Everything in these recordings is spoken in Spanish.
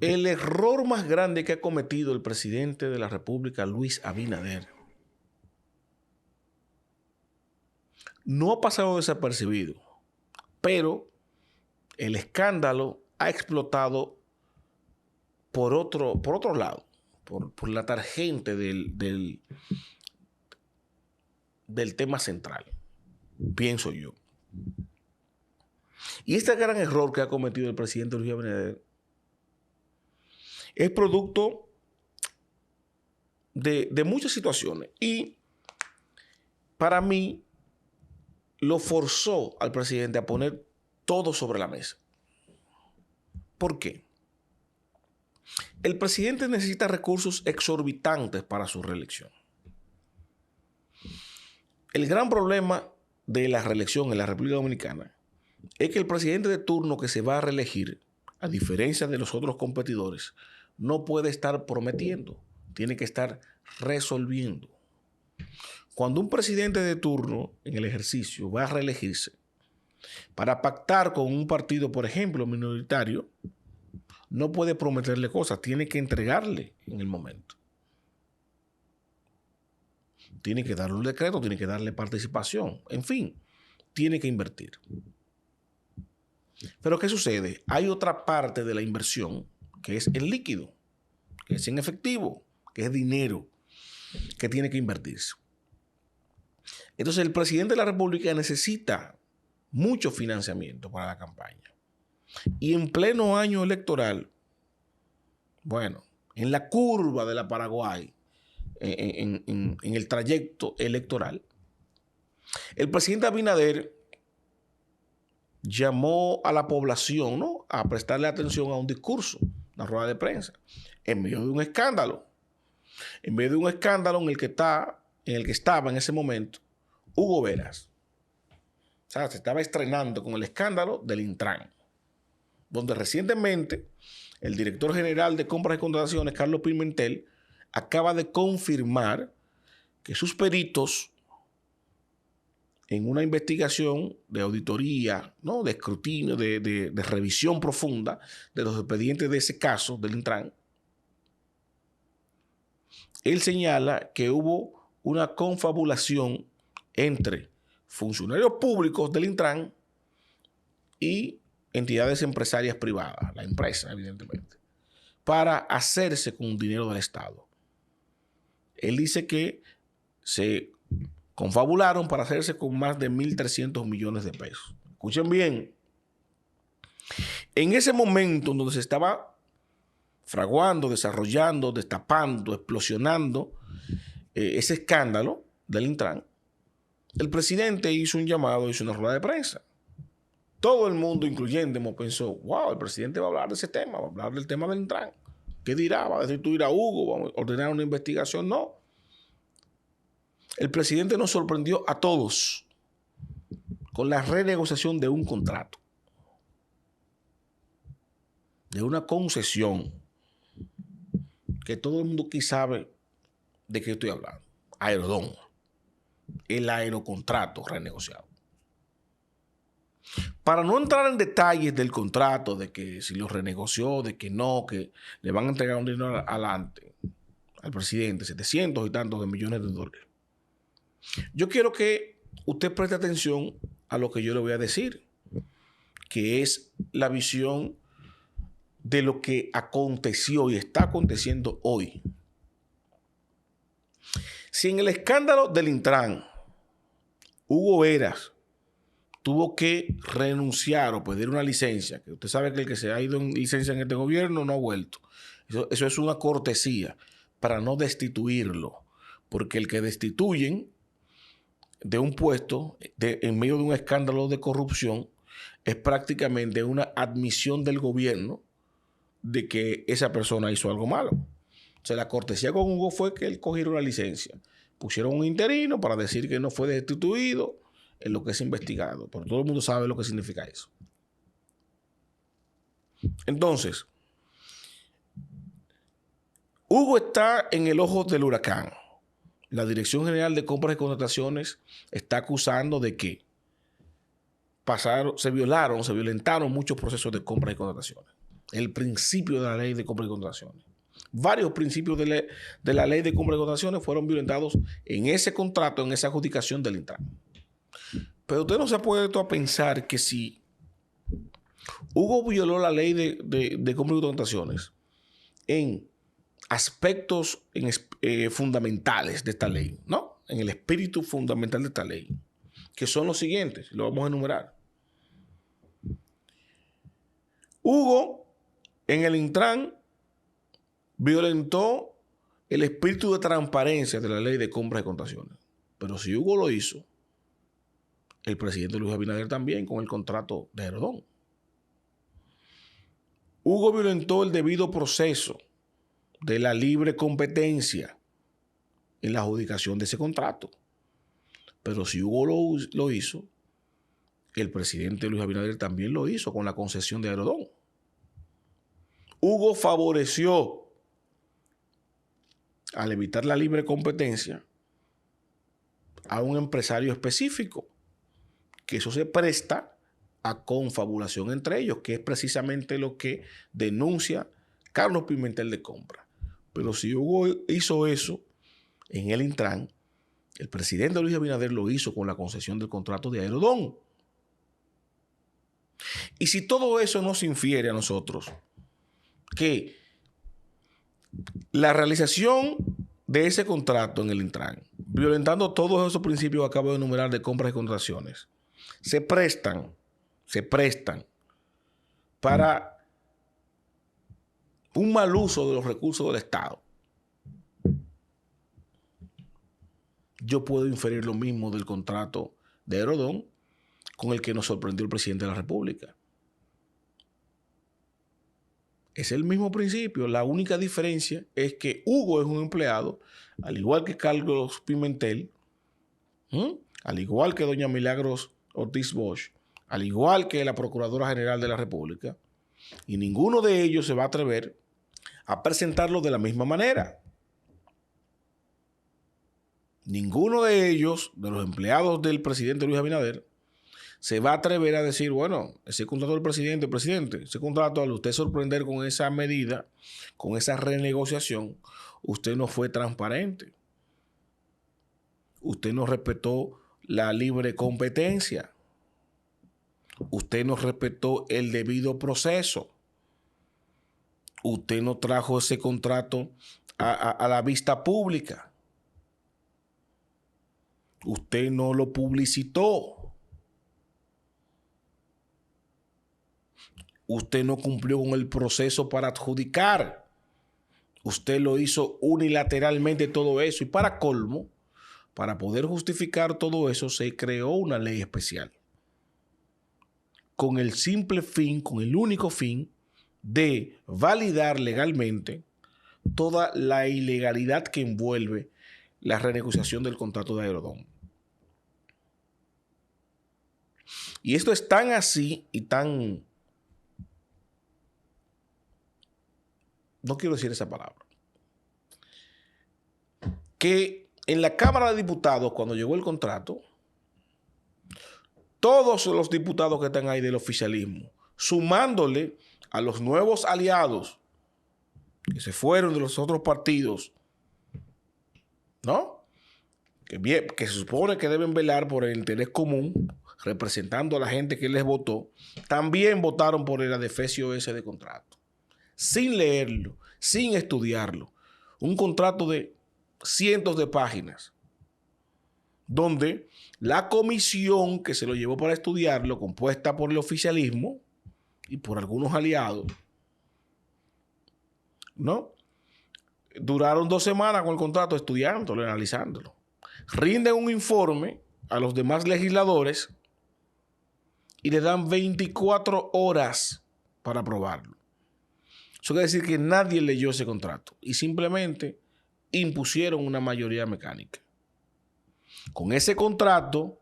El error más grande que ha cometido el presidente de la República, Luis Abinader, no ha pasado desapercibido, pero el escándalo ha explotado por otro lado, por la tangente del tema central, pienso yo. Y este gran error que ha cometido el presidente Luis Abinader es producto de muchas situaciones. Y para mí lo forzó al presidente a poner todo sobre la mesa. ¿Por qué? El presidente necesita recursos exorbitantes para su reelección. El gran problema de la reelección en la República Dominicana es que el presidente de turno que se va a reelegir, a diferencia de los otros competidores, no puede estar prometiendo, tiene que estar resolviendo. Cuando un presidente de turno en el ejercicio va a reelegirse, para pactar con un partido, por ejemplo, minoritario, no puede prometerle cosas, tiene que entregarle en el momento. Tiene que darle un decreto, tiene que darle participación, en fin, tiene que invertir. Pero ¿qué sucede? Hay otra parte de la inversión que es en líquido, que es en efectivo, que es dinero, que tiene que invertirse. Entonces el presidente de la República necesita mucho financiamiento para la campaña. Y en pleno año electoral, bueno, en la curva de la Paraguay, en el trayecto electoral, el presidente Abinader llamó a la población, ¿no?, a prestarle atención a un discurso, una rueda de prensa, en medio de un escándalo. En medio de un escándalo en el que estaba en ese momento Hugo Veras. O sea, se estaba estrenando con el escándalo del Intran, donde recientemente el director general de compras y contrataciones, Carlos Pimentel, acaba de confirmar que sus peritos, en una investigación de auditoría, ¿no?, de escrutinio, de revisión profunda de los expedientes de ese caso del Intran, él señala que hubo una confabulación entre funcionarios públicos del Intran y entidades empresarias privadas, la empresa, evidentemente, para hacerse con dinero del Estado. Él dice que se confabularon para hacerse con más de 1.300 millones de pesos. Escuchen bien. En ese momento en donde se estaba fraguando, desarrollando, destapando, explosionando ese escándalo del Intran, el presidente hizo un llamado, hizo una rueda de prensa. Todo el mundo, incluyéndome, pensó, wow, el presidente va a hablar de ese tema, va a hablar del tema del Intran. ¿Qué dirá? ¿Va a destituir a Hugo? ¿Va a ordenar una investigación? No. El presidente nos sorprendió a todos con la renegociación de un contrato, de una concesión, que todo el mundo aquí sabe de qué estoy hablando. Aerodón. El aerocontrato renegociado. Para no entrar en detalles del contrato, de que si lo renegoció, de que no, que le van a entregar un dinero adelante al presidente, 700 y tantos de millones de dólares. Yo quiero que usted preste atención a lo que yo le voy a decir, que es la visión de lo que aconteció y está aconteciendo hoy. Si en el escándalo del Intran, Hugo Veras tuvo que renunciar o pedir una licencia, que usted sabe que el que se ha ido en licencia en este gobierno no ha vuelto. Eso es una cortesía para no destituirlo, porque el que destituyen de un puesto en medio de un escándalo de corrupción es prácticamente una admisión del gobierno de que esa persona hizo algo malo. O sea, la cortesía con Hugo fue que él cogiera una licencia. Pusieron un interino para decir que no fue destituido en lo que es investigado. Pero todo el mundo sabe lo que significa eso. Entonces, Hugo está en el ojo del huracán. La Dirección General de Compras y Contrataciones está acusando de que se violentaron muchos procesos de compras y contrataciones. el principio de la ley de compra y contrataciones. Varios principios de la ley de compra y contrataciones fueron violentados en ese contrato, en esa adjudicación del Intran. Pero usted no se ha puesto a pensar que si Hugo violó la ley de compra y contrataciones en aspectos fundamentales de esta ley, ¿no? En el espíritu fundamental de esta ley, que son los siguientes, lo vamos a enumerar. Hugo, en el Intran, violentó el espíritu de transparencia de la ley de compras y contrataciones. Pero si Hugo lo hizo, el presidente Luis Abinader también con el contrato de Aerodón. Hugo violentó el debido proceso de la libre competencia en la adjudicación de ese contrato. Pero si Hugo lo hizo, el presidente Luis Abinader también lo hizo con la concesión de Aerodón. Hugo favoreció, al evitar la libre competencia, a un empresario específico, que eso se presta a confabulación entre ellos, que es precisamente lo que denuncia Carlos Pimentel de Compra. Pero si Hugo hizo eso en el Intran, el presidente Luis Abinader lo hizo con la concesión del contrato de Aerodón. Y si todo eso nos infiere a nosotros que la realización de ese contrato en el Intran, violentando todos esos principios que acabo de enumerar de compras y contrataciones, se prestan para un mal uso de los recursos del Estado, yo puedo inferir lo mismo del contrato de Aerodón con el que nos sorprendió el presidente de la República. Es el mismo principio. La única diferencia es que Hugo es un empleado, al igual que Carlos Pimentel, al igual que doña Milagros Ortiz Bosch, al igual que la Procuradora General de la República, y ninguno de ellos se va a atrever a presentarlo de la misma manera. Ninguno de ellos, de los empleados del presidente Luis Abinader, se va a atrever a decir, bueno, ese contrato del presidente, ese contrato, al usted sorprender con esa medida, con esa renegociación, usted no fue transparente. Usted no respetó la libre competencia. Usted no respetó el debido proceso. Usted no trajo ese contrato a la vista pública. Usted no lo publicitó. Usted no cumplió con el proceso para adjudicar. Usted lo hizo unilateralmente todo eso. Y para colmo, para poder justificar todo eso, se creó una ley especial. Con el simple fin, con el único fin de validar legalmente toda la ilegalidad que envuelve la renegociación del contrato de Aerodón. Y esto es tan así y tan... no quiero decir esa palabra. Que en la Cámara de Diputados, cuando llegó el contrato, todos los diputados que están ahí del oficialismo, sumándole a los nuevos aliados que se fueron de los otros partidos, ¿no? Que se supone que deben velar por el interés común, representando a la gente que les votó, también votaron por el adefesio ese de contrato, sin leerlo, sin estudiarlo. Un contrato de cientos de páginas, donde la comisión que se lo llevó para estudiarlo, compuesta por el oficialismo y por algunos aliados, ¿no? Duraron 2 semanas con el contrato estudiándolo, analizándolo. Rinden un informe a los demás legisladores y le dan 24 horas para aprobarlo. Eso quiere decir que nadie leyó ese contrato y simplemente impusieron una mayoría mecánica. Con ese contrato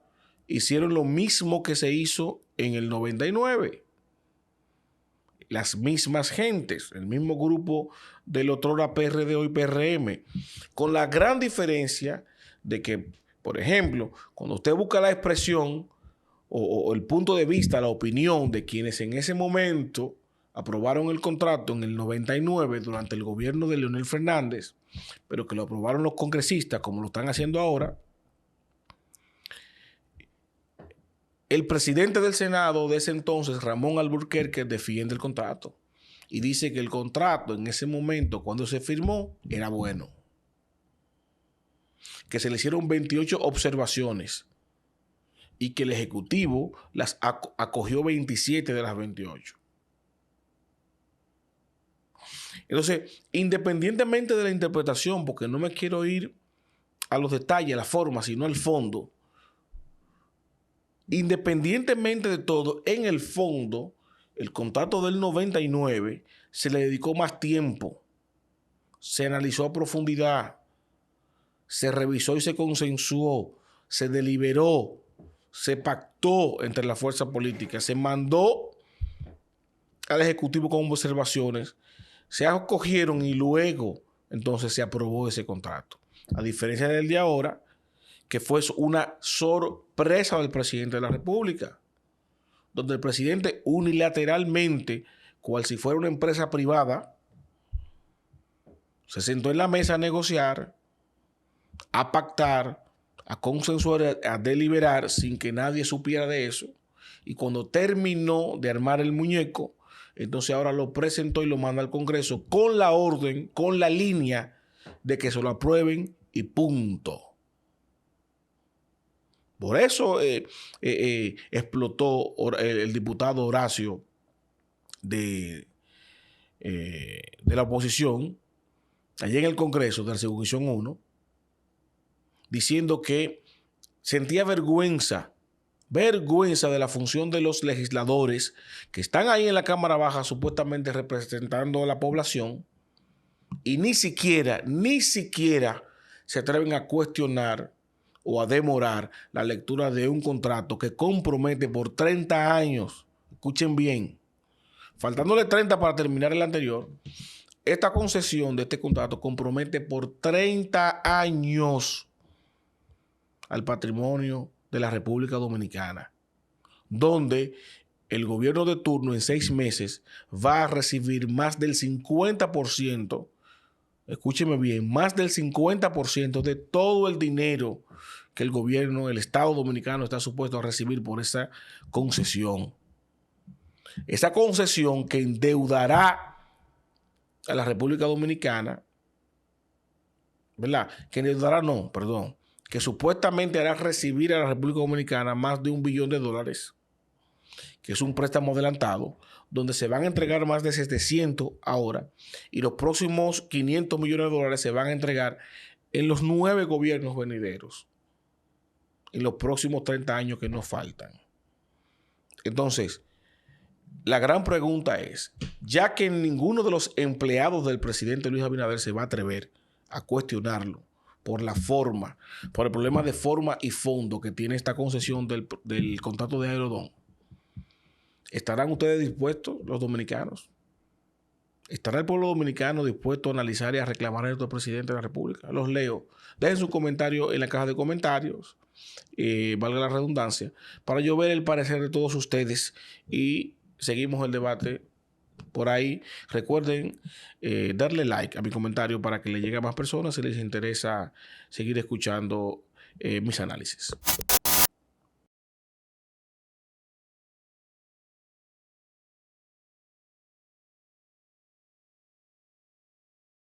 hicieron lo mismo que se hizo en el 99. Las mismas gentes, el mismo grupo del otrora PRD, hoy PRM, con la gran diferencia de que, por ejemplo, cuando usted busca la expresión o el punto de vista, la opinión de quienes en ese momento aprobaron el contrato en el 99 durante el gobierno de Leonel Fernández, pero que lo aprobaron los congresistas como lo están haciendo ahora, el presidente del Senado de ese entonces, Ramón Alburquerque, defiende el contrato y dice que el contrato en ese momento, cuando se firmó, era bueno. Que se le hicieron 28 observaciones y que el Ejecutivo las acogió 27 de las 28. Entonces, independientemente de la interpretación, porque no me quiero ir a los detalles, a la forma, sino al fondo, independientemente de todo, en el fondo, el contrato del 99 se le dedicó más tiempo, se analizó a profundidad, se revisó y se consensuó, se deliberó, se pactó entre las fuerzas políticas, se mandó al Ejecutivo con observaciones, se acogieron y luego entonces se aprobó ese contrato. A diferencia del de ahora, que fue una sorpresa del presidente de la República, donde el presidente unilateralmente, cual si fuera una empresa privada, se sentó en la mesa a negociar, a pactar, a consensuar, a deliberar sin que nadie supiera de eso. Y cuando terminó de armar el muñeco, entonces ahora lo presentó y lo manda al Congreso con la orden, con la línea de que se lo aprueben y punto. Por eso explotó el diputado Horacio de la oposición, allí en el Congreso de la Circunscripción 1, diciendo que sentía vergüenza de la función de los legisladores que están ahí en la Cámara Baja supuestamente representando a la población y ni siquiera se atreven a cuestionar o a demorar la lectura de un contrato que compromete por 30 años. Escuchen bien, faltándole 30 para terminar el anterior, esta concesión de este contrato compromete por 30 años al patrimonio de la República Dominicana, donde el gobierno de turno en 6 meses va a recibir más del 50%, escúcheme bien, más del 50% de todo el dinero que el gobierno, el Estado Dominicano está supuesto a recibir por esa concesión. Esa concesión que endeudará a la República Dominicana, ¿verdad? Que supuestamente hará recibir a la República Dominicana más de $1 billón, que es un préstamo adelantado, donde se van a entregar más de 700 ahora, y los próximos $500 millones se van a entregar en los 9 gobiernos venideros, en los próximos 30 años que nos faltan. Entonces, la gran pregunta es, ya que ninguno de los empleados del presidente Luis Abinader se va a atrever a cuestionarlo por la forma, por el problema de forma y fondo que tiene esta concesión del contrato de Aerodón, ¿estarán ustedes dispuestos, los dominicanos? ¿Estará el pueblo dominicano dispuesto a analizar y a reclamar a nuestro presidente de la República? Los leo. Dejen su comentario en la caja de comentarios, valga la redundancia, para yo ver el parecer de todos ustedes y seguimos el debate por ahí. Recuerden darle like a mi comentario para que le llegue a más personas si les interesa seguir escuchando mis análisis.